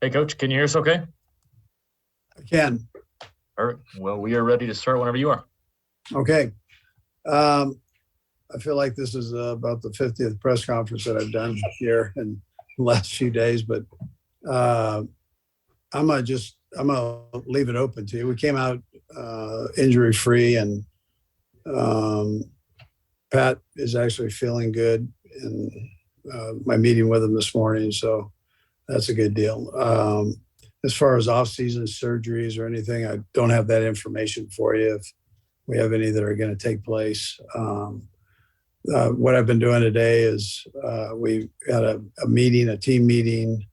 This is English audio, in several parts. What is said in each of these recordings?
Hey, Coach, can you hear us okay? I can. All right. Well, we are ready to start whenever you are. Okay. I feel like this is about the 50th press conference that I've done here in the last few days, but I'm gonna leave it open to you. We came out injury free, and Pat is actually feeling good in my meeting with him this morning, so that's a good deal. As far as off-season surgeries or anything, I don't have that information for you. If we have any that are going to take place. What I've been doing today is we had a team meeting,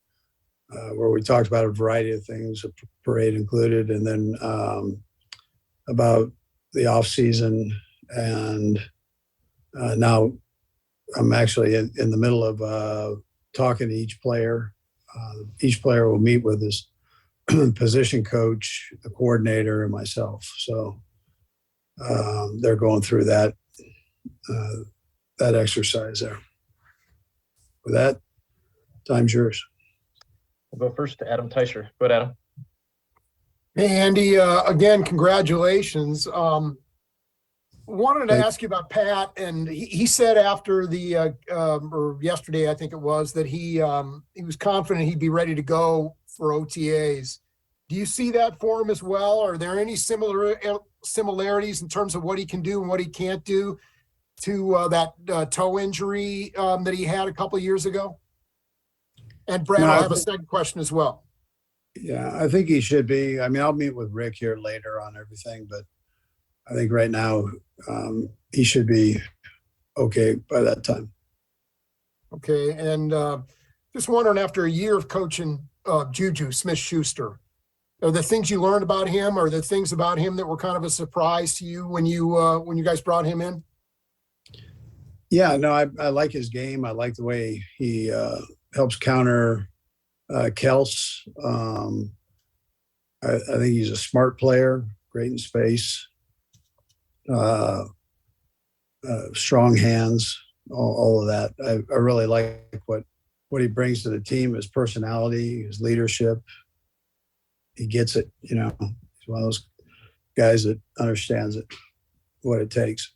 where we talked about a variety of things, a parade included, and then about the off season. And now I'm actually in the middle of talking to each player. Each player will meet with his position coach, the coordinator, and myself. So they're going through that exercise there. With that, time's yours. We'll go first to Adam Teicher. Go ahead, Adam. Hey, Andy. Again, congratulations. Wanted to ask you about Pat, and he said after the or yesterday, I think it was, that he was confident he'd be ready to go for OTAs. Do you see that for him as well? Are there any similarities in terms of what he can do and what he can't do to that toe injury that he had a couple of years ago? And Brad, I'll have a second question as well. Yeah, I think he should be. I mean, I'll meet with Rick here later on everything, but I think right now he should be okay by that time. Okay, and just wondering, after a year of coaching Juju Smith-Schuster, are the things you learned about him, or the things about him that were kind of a surprise to you when you guys brought him in? Yeah, no, I like his game. I like the way he helps counter Kels. I think he's a smart player, great in space, strong hands, all of that. I really like what he brings to the team, his personality, his leadership. He gets it, he's one of those guys that understands it, what it takes.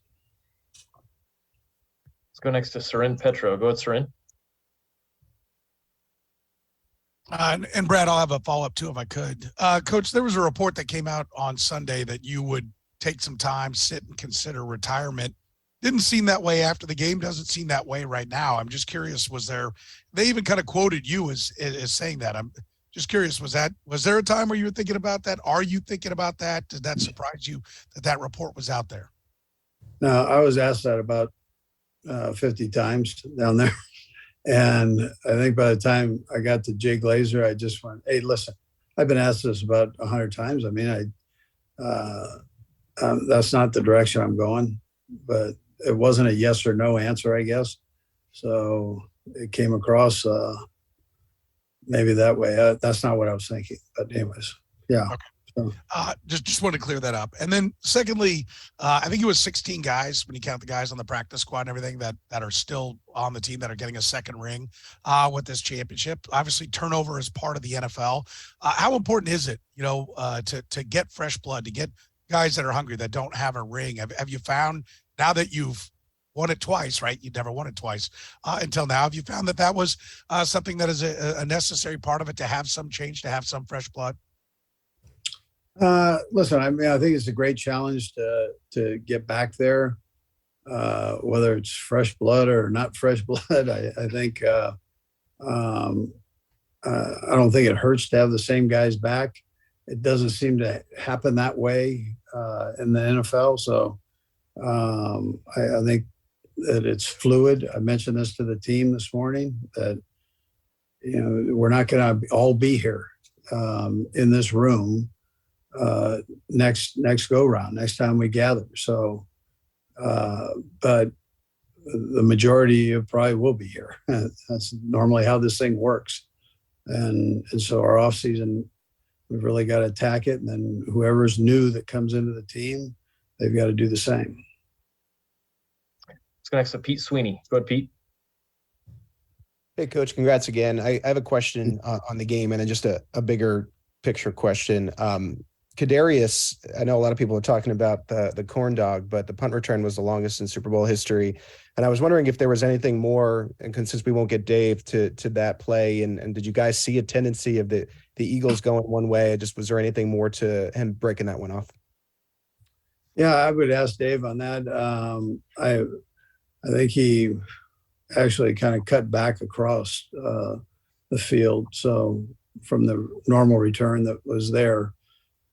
Let's go next to Sarin Petro. Go ahead, Sarin. And Brad, I'll have a follow-up too if I could. Coach, there was a report that came out on Sunday that you would take some time, sit and consider retirement. Didn't seem that way after the game. Doesn't seem that way right now. I'm just curious, they even kind of quoted you as saying that. I'm just curious, was there a time where you were thinking about that? Are you thinking about that? Did that surprise you that report was out there? No, I was asked that about 50 times down there. And I think by the time I got to Jay Glazer, I just went, hey, listen, I've been asked this about 100 times. I mean, that's not the direction I'm going, but it wasn't a yes or no answer, I guess. So it came across maybe that way. That's not what I was thinking. But anyways, yeah. Okay. Just want to clear that up. And then secondly, I think it was 16 guys when you count the guys on the practice squad and everything that are still on the team that are getting a second ring with this championship. Obviously, turnover is part of the NFL. How important is it, to get fresh blood, to get guys that are hungry, that don't have a ring? Have you found, now that you've won it twice, right? You never won it twice until now. Have you found that was something that is a necessary part of it, to have some change, to have some fresh blood? Listen, I mean, I think it's a great challenge to get back there, whether it's fresh blood or not fresh blood. I think I don't think it hurts to have the same guys back. It doesn't seem to happen that way in the NFL. So I think that it's fluid. I mentioned this to the team this morning, that we're not going to all be here in this room next go round, next time we gather. So, but the majority probably will be here. That's normally how this thing works. And so our off season, we've really got to attack it. And then whoever's new that comes into the team, they've got to do the same. Let's go next to Pete Sweeney. Go ahead, Pete. Hey, Coach, congrats again. I have a question on the game and then just a bigger picture question. Kadarius, I know a lot of people are talking about the corn dog, but the punt return was the longest in Super Bowl history. And I was wondering if there was anything more, and since we won't get Dave to that play, and did you guys see a tendency of the Eagles going one way? Just was there anything more to him breaking that one off? Yeah, I would ask Dave on that. I think he actually kind of cut back across the field. So from the normal return that was there.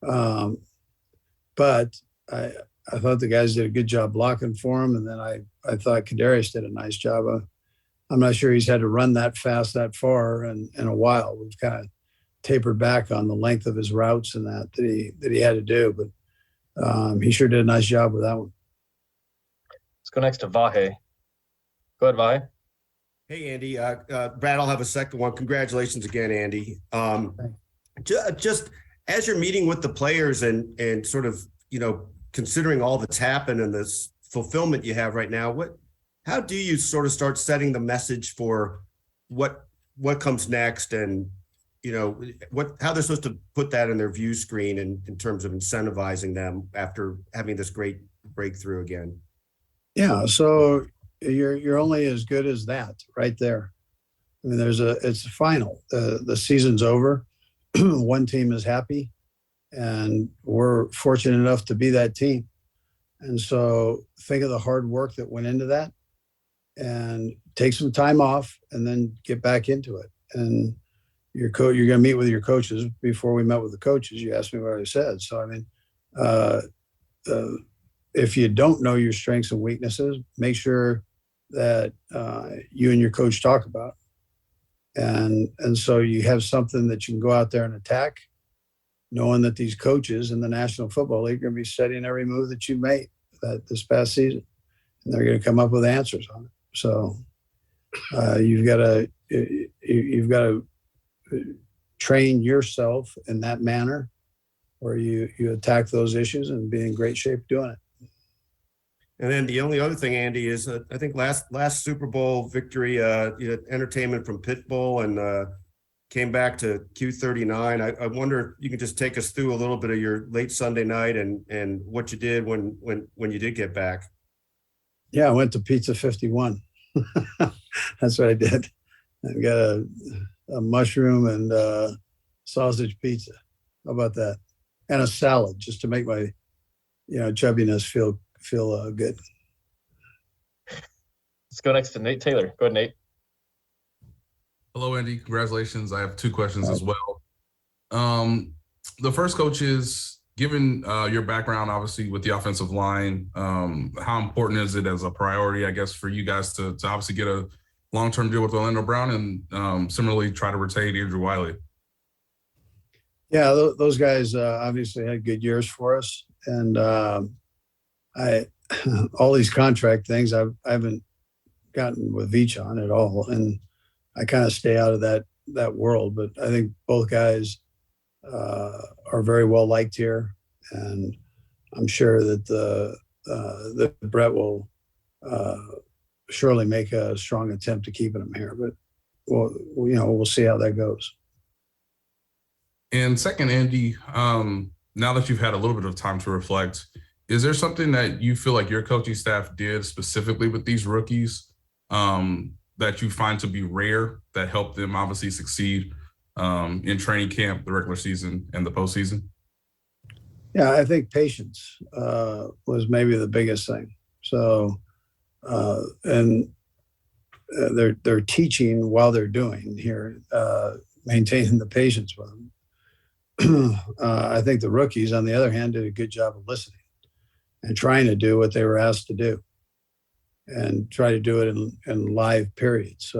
But I thought the guys did a good job blocking for him. And then I thought Kadarius did a nice job. I'm not sure he's had to run that fast, that far in a while. We've kind of tapered back on the length of his routes and that he had to do. But he sure did a nice job with that one. Let's go next to Vahe. Go ahead, Vahe. Hey, Andy. Brad, I'll have a second one. Congratulations again, Andy. Just as you're meeting with the players and sort of, considering all that's happened and this fulfillment you have right now, how do you sort of start setting the message for what comes next and, how they're supposed to put that in their view screen in terms of incentivizing them after having this great breakthrough again? Yeah. So you're only as good as that right there. I mean, it's a final. The season's over. One team is happy, and we're fortunate enough to be that team. And so think of the hard work that went into that, and take some time off, and then get back into it. And you're going to meet with your coaches. Before we met with the coaches, you asked me what I said. So I mean, if you don't know your strengths and weaknesses, make sure that you and your coach talk about. And so you have something that you can go out there and attack, knowing that these coaches in the National Football League are going to be studying every move that you made this past season, and they're going to come up with answers on it. So you've got to train yourself in that manner, where you attack those issues and be in great shape doing it. And then the only other thing, Andy, is I think last Super Bowl victory, entertainment from Pitbull and came back to Q39. I wonder if you can just take us through a little bit of your late Sunday night and what you did when you did get back. Yeah, I went to Pizza 51. That's what I did. I got a mushroom and sausage pizza. How about that? And a salad, just to make my chubbiness feel good. Let's go next to Nate Taylor. Go ahead, Nate. Hello, Andy. Congratulations. I have two questions as well. The first, coach, is given your background, obviously, with the offensive line, how important is it as a priority, I guess, for you guys to obviously get a long-term deal with Orlando Brown and similarly try to retain Andrew Wiley? Yeah, those guys obviously had good years for us. And all these contract things I haven't gotten with Veach on at all, and I kind of stay out of that world. But I think both guys are very well liked here, and I'm sure that that Brett will surely make a strong attempt to keeping him here. But we'll see how that goes. And second, Andy, now that you've had a little bit of time to reflect, is there something that you feel like your coaching staff did specifically with these rookies that you find to be rare that helped them obviously succeed in training camp, the regular season, and the postseason? Yeah, I think patience was maybe the biggest thing. So, and they're teaching while they're doing here, maintaining the patience with them. I think the rookies, on the other hand, did a good job of listening and trying to do what they were asked to do, and try to do it in live periods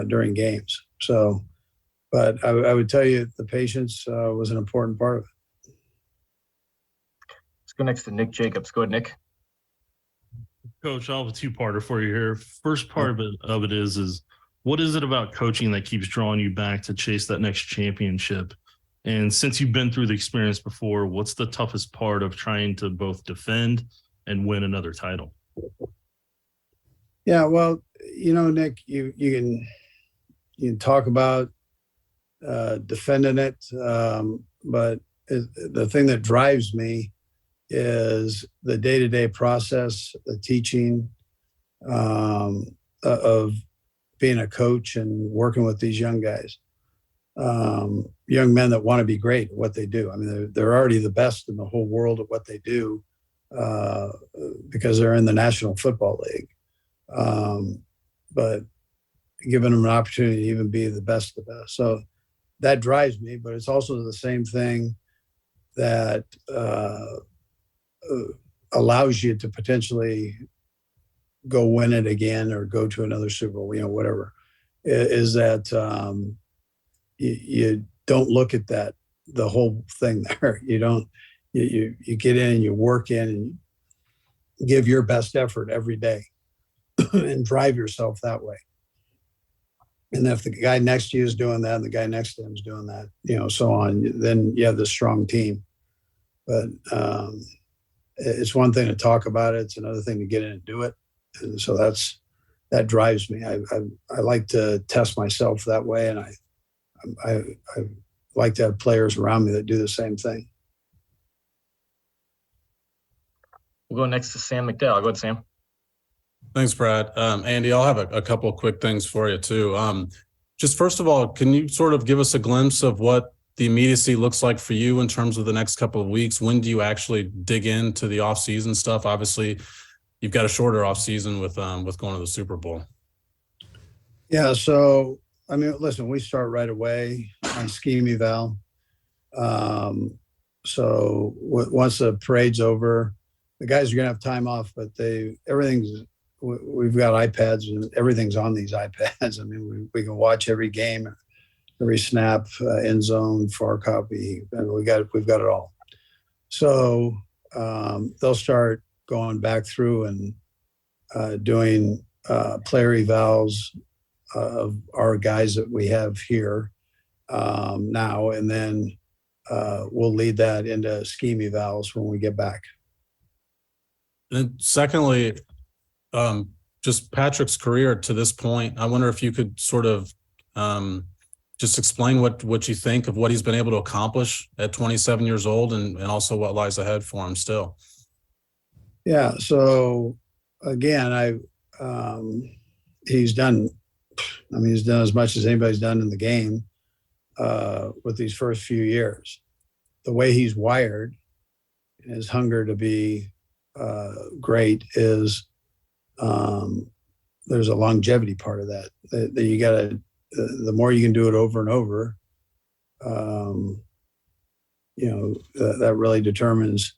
during games. So, but I would tell you the patience was an important part of it. Let's go next to Nick Jacobs. Go ahead, Nick. Coach, I'll have a two-parter for you here. First part of it is what is it about coaching that keeps drawing you back to chase that next championship? And since you've been through the experience before, what's the toughest part of trying to both defend and win another title? Yeah, well, Nick, you can you can talk about defending it, but the thing that drives me is the day-to-day process, the teaching of being a coach and working with these young guys, young men that want to be great at what they do. I mean, they're already the best in the whole world at what they do because they're in the National Football League. But giving them an opportunity to even be the best of the best. So that drives me, but it's also the same thing that allows you to potentially go win it again or go to another Super Bowl, whatever, is that you don't look at the whole thing there. You don't, you get in and you work in and you give your best effort every day and drive yourself that way. And if the guy next to you is doing that and the guy next to him is doing that, so on, then you have this strong team. But it's one thing to talk about it. It's another thing to get in and do it. And so that drives me. I like to test myself that way. And I like to have players around me that do the same thing. We'll go next to Sam McDowell. Go ahead, Sam. Thanks, Brad. Andy, I'll have a couple of quick things for you too. Just first of all, can you sort of give us a glimpse of what the immediacy looks like for you in terms of the next couple of weeks? When do you actually dig into the off-season stuff? Obviously, you've got a shorter off-season with going to the Super Bowl. Yeah. So, I mean, listen, we start right away on scheme eval. So once the parade's over, the guys are going to have time off, but we've got iPads and everything's on these iPads. I mean, we can watch every game, every snap, end zone, far copy, and we've got it all. So they'll start going back through and doing player evals of our guys that we have here now, and then we'll lead that into scheme evals when we get back. And secondly, just Patrick's career to this point, I wonder if you could sort of just explain what you think of what he's been able to accomplish at 27 years old and also what lies ahead for him still. Yeah. So again, he's done as much as anybody's done in the game with these first few years. The way he's wired and his hunger to be great is there's a longevity part of that you gotta, the more you can do it over and over, that really determines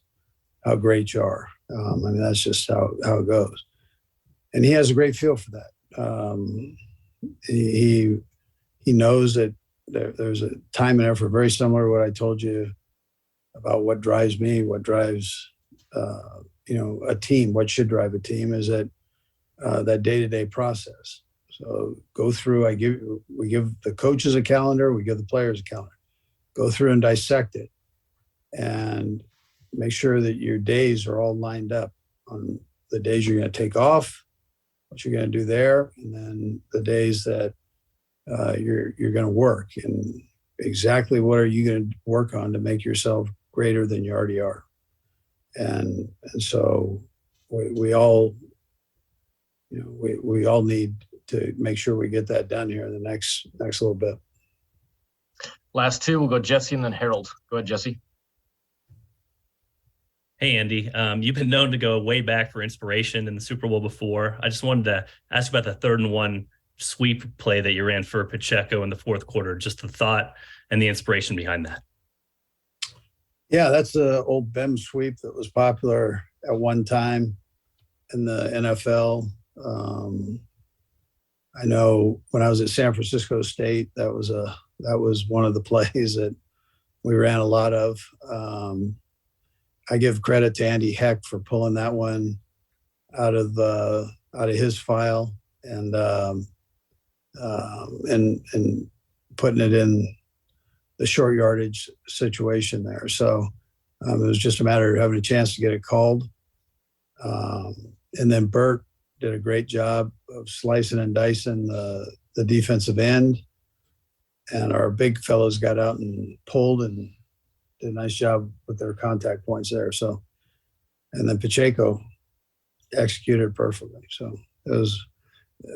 how great you are. I mean, that's just how it goes. And he has a great feel for that. He knows that there's a time and effort very similar to what I told you about what drives me, what drives a team, what should drive a team is that day-to-day process. So go through, we give the coaches a calendar, we give the players a calendar. Go through and dissect it and make sure that your days are all lined up on the days you're going to take off, what you're going to do there, and then the days that you're going to work, and exactly what are you going to work on to make yourself greater than you already are. And so we all need to make sure we get that done here in the next little bit. Last two, we'll go Jesse and then Harold. Go ahead, Jesse. Hey, Andy, you've been known to go way back for inspiration in the Super Bowl before. I just wanted to ask about the 3rd and 1 sweep play that you ran for Pacheco in the 4th quarter, just the thought and the inspiration behind that. Yeah, that's the old BEM sweep that was popular at one time in the NFL. I know when I was at San Francisco State, that was one of the plays that we ran a lot of. I give credit to Andy Heck for pulling that one out of his file and putting it in the short yardage situation there. So it was just a matter of having a chance to get it called. And then Burt did a great job of slicing and dicing the defensive end and our big fellows got out and pulled and did a nice job with their contact points there. So, and then Pacheco executed perfectly. So it was,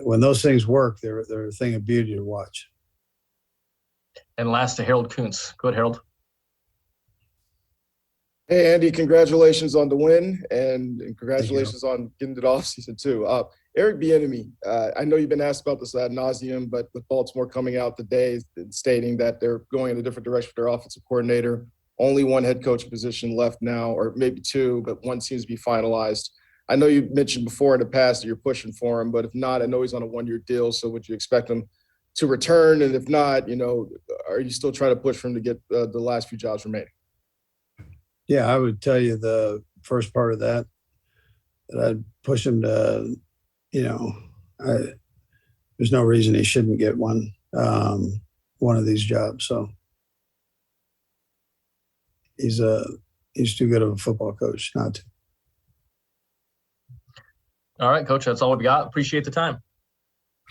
when those things work, they're a thing of beauty to watch. And last to Harold Kuntz. Go ahead, Harold. Hey, Andy, congratulations on the win and congratulations on getting to the offseason too. Eric Bieniemy, I know you've been asked about this ad nauseum, but with Baltimore coming out today stating that they're going in a different direction for their offensive coordinator, only one head coach position left now, or maybe two, but one seems to be finalized. I know you mentioned before in the past that you're pushing for him, but if not, I know he's on a one-year deal. So would you expect him to return? And if not, are you still trying to push for him to get the last few jobs remaining? Yeah, I would tell you the first part of that I'd push him to, there's no reason he shouldn't get one of these jobs. So he's too good of a football coach not to. All right, Coach, that's all we've got. Appreciate the time.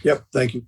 Yep. Thank you.